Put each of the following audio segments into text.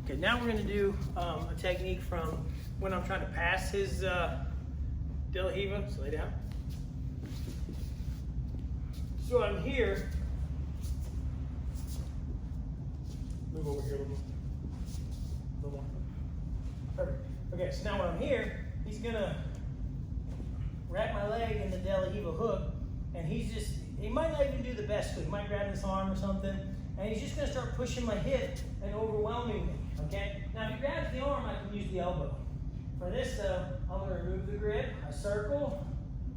Okay, now we're gonna do a technique from when I'm trying to pass his LaRiva. So lay down. So I'm here. Move over here a little more. A little more. Perfect. Okay, so now when I'm here, he's gonna wrap my leg in the LaRiva hook, and he might not even do the best hook. He might grab this arm or something, and he's just gonna start pushing my hip and overwhelming me, okay? Now if he grabs the arm, I can use the elbow. For this though, I'm gonna remove the grip. I circle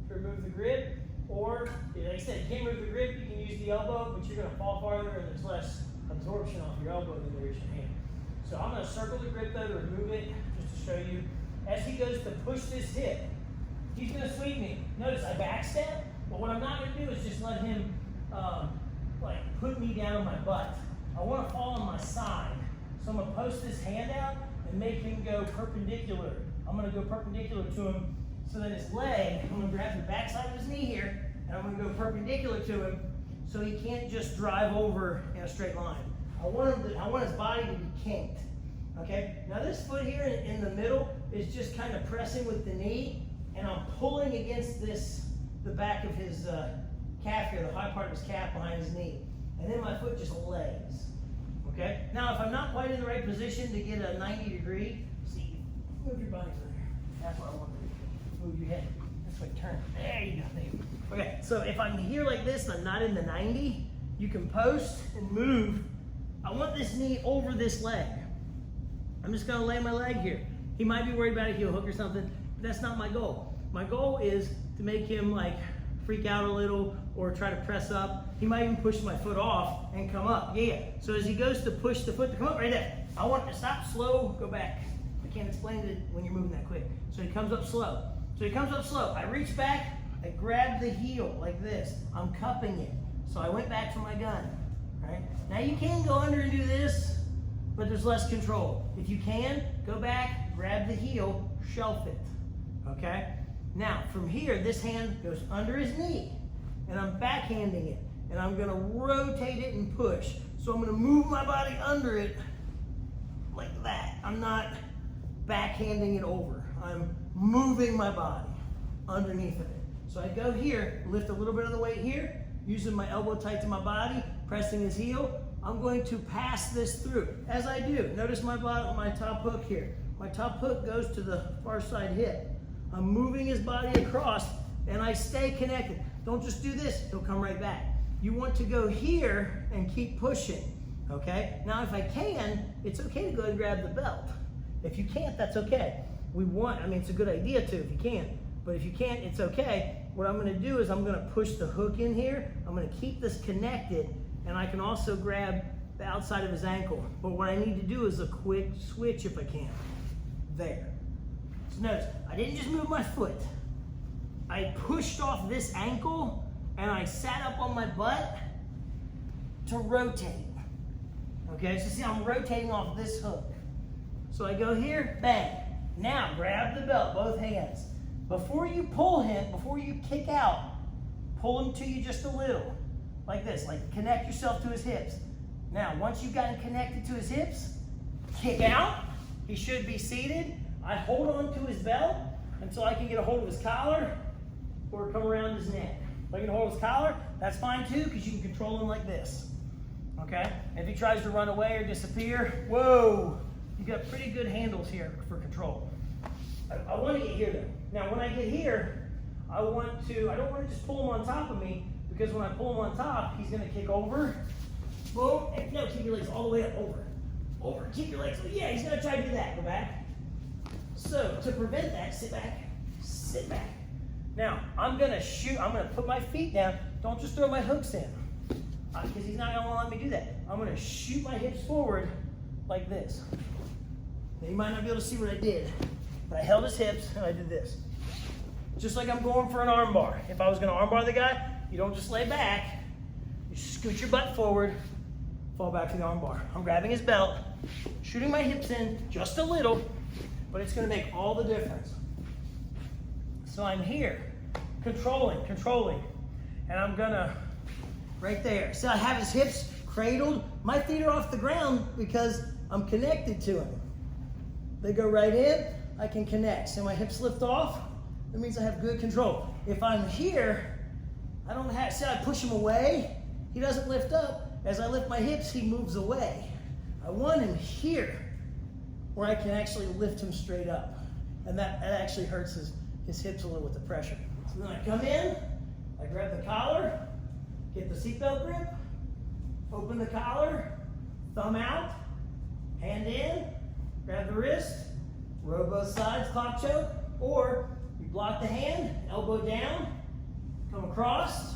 to remove the grip, or like I said, you can't remove the grip, you can use the elbow, but you're gonna fall farther and there's less absorption off your elbow than there is your hand. So I'm gonna circle the grip though to remove it, just to show you. As he goes to push this hip, he's gonna sweep me. Notice I backstep, but what I'm not gonna do is just let him like put me down on my butt. I wanna fall on my side. So I'm gonna post this hand out and make him go perpendicular. I'm gonna go perpendicular to him so that his leg, I'm gonna grab the backside of his knee here, and I'm gonna go perpendicular to him so he can't just drive over in a straight line. I want his body to be kinked, okay? Now this foot here in the middle is just kind of pressing with the knee, and I'm pulling against the back of his calf here, the high part of his calf behind his knee. And then my foot just lays, okay? Now if I'm not quite in the right position to get a 90 degree, see, move your body over there. That's what I want to do. Move your head. This way, turn. There you go, baby. Okay, so if I'm here like this and I'm not in the 90, you can post and move. I want this knee over this leg. I'm just gonna lay my leg here. He might be worried about a heel hook or something, but that's not my goal. My goal is to make him like freak out a little or try to press up. He might even push my foot off and come up. Yeah. So as he goes to push the foot to come up right there, I want him to stop, slow, go back. I can't explain it when you're moving that quick. So he comes up slow. So he comes up slow. I reach back, I grab the heel like this. I'm cupping it. So I went back for my gun, right? Now you can go under and do this, but there's less control. If you can, go back, grab the heel, shelf it, okay? Now, from here, this hand goes under his knee, and I'm backhanding it, and I'm gonna rotate it and push. So I'm gonna move my body under it like that. I'm not backhanding it over. I'm moving my body underneath of it. So I go here, lift a little bit of the weight here, using my elbow tight to my body, pressing his heel. I'm going to pass this through. As I do, notice my top hook here. My top hook goes to the far side hip. I'm moving his body across, and I stay connected. Don't just do this, he'll come right back. You want to go here and keep pushing, okay? Now if I can, it's okay to go and grab the belt. If you can't, that's okay. It's a good idea to if you can, but if you can't, it's okay. What I'm gonna do is I'm gonna push the hook in here, I'm gonna keep this connected, and I can also grab the outside of his ankle. But what I need to do is a quick switch if I can. There. So notice, I didn't just move my foot. I pushed off this ankle and I sat up on my butt to rotate. Okay, so see I'm rotating off this hook. So I go here, bang. Now grab the belt, both hands. Before you pull him, before you kick out, pull him to you just a little. Like this, like connect yourself to his hips. Now, once you've gotten connected to his hips, kick out. He should be seated. I hold on to his belt until I can get a hold of his collar or come around his neck. If I can hold his collar, that's fine too, because you can control him like this. Okay? If he tries to run away or disappear, whoa, you got pretty good handles here for control. I want to get here though. Now, when I get here, I don't want to just pull him on top of me, because when I pull him on top, he's going to kick over. Boom. And no, keep your legs all the way up, over. Over. Keep your legs. Yeah, he's going to try to do that. Go back. So, to prevent that, sit back. Sit back. Now, I'm going to shoot. I'm going to put my feet down. Don't just throw my hooks in, because he's not going to let me do that. I'm going to shoot my hips forward like this. Now, you might not be able to see what I did, but I held his hips and I did this. Just like I'm going for an arm bar. If I was going to arm bar the guy, you don't just lay back. You scoot your butt forward, fall back to the arm bar. I'm grabbing his belt, shooting my hips in just a little, but it's going to make all the difference. So I'm here, controlling, and I'm going to, right there. See, I have his hips cradled. My feet are off the ground because I'm connected to him. They go right in, I can connect. So my hips lift off, that means I have good control. If I'm here, I don't have, see, I push him away, he doesn't lift up. As I lift my hips, he moves away. I want him here, where I can actually lift him straight up. And that actually hurts his hips a little with the pressure. So then I come in, I grab the collar, get the seatbelt grip, open the collar, thumb out, hand in, grab the wrist, row both sides, clock choke, or you block the hand, elbow down, come across,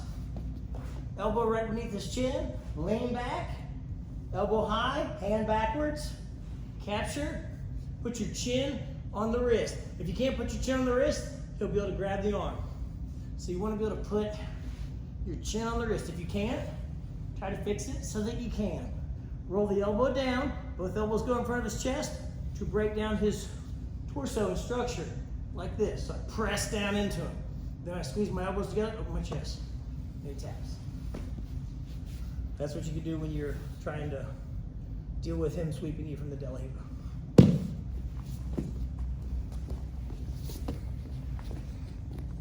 elbow right beneath his chin, lean back, elbow high, hand backwards, capture, put your chin on the wrist. If you can't put your chin on the wrist, he'll be able to grab the arm. So you want to be able to put your chin on the wrist. If you can't, try to fix it so that you can. Roll the elbow down, both elbows go in front of his chest to break down his torso and structure, like this. So I press down into him. Then I squeeze my elbows together, open my chest. And he taps. That's what you can do when you're trying to deal with him sweeping you from the LaRiva.